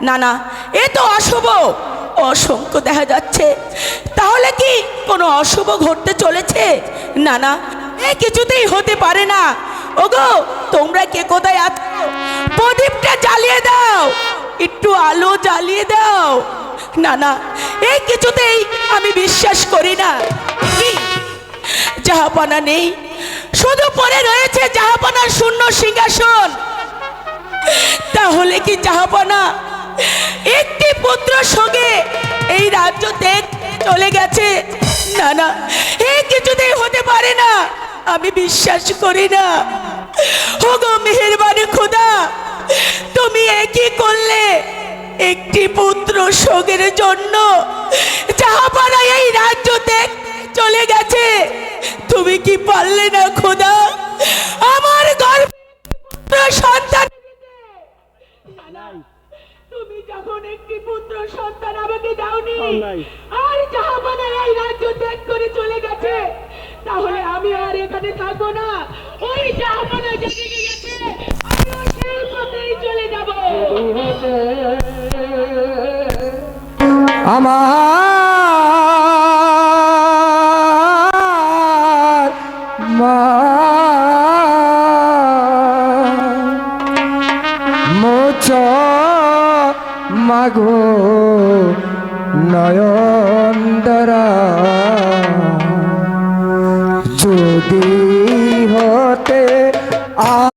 না না, এ তো অশুভ, অসংখ্য দেখা যাচ্ছে। তাহলে কি কোনো অশুভ ঘটতে চলেছে? না না, এ কিছুতেই হতে পারে না। ওগো, তোমরা কে কোথায় আছো? প্রদীপটা জ্বালিয়ে দাও, একটু আলো জ্বালিয়ে দাও। না না, এই কিছুতেই আমি বিশ্বাস করি না। কি জাহাপনা নেই, শুধু পড়ে রয়েছে জাহাপনার শূন্য সিংহাসন। তাহলে কি জাহাপনা একটি পুত্র সঙ্গে এই রাজ্য ত্যাগ চলে গেছে? না না, এই কিছুতেই হতে পারে না, আমি বিশ্বাস করি না। ওগো মেহেরবানি খোদা, তুমি একই করলে? একটি পুত্র শোকের জন্য জাহাপনা এই রাজ্য ত্যাগ চলে গেছে। তুমি কি পারলে না খোদা আমার গর্ভে সন্তান? তুমি যখন একটি পুত্র সন্তান আমাকে দাওনি, আর জাহাপনা এই রাজ্য ত্যাগ করে চলে গেছে, তাহলে আমি আর এখানে থাকবো না। ওই জাহাপনা যেদিকে গেছে আমিও সেই পথেই চলে যাব। আমার মা মোচ মাগো নয়নদরা, যদি হত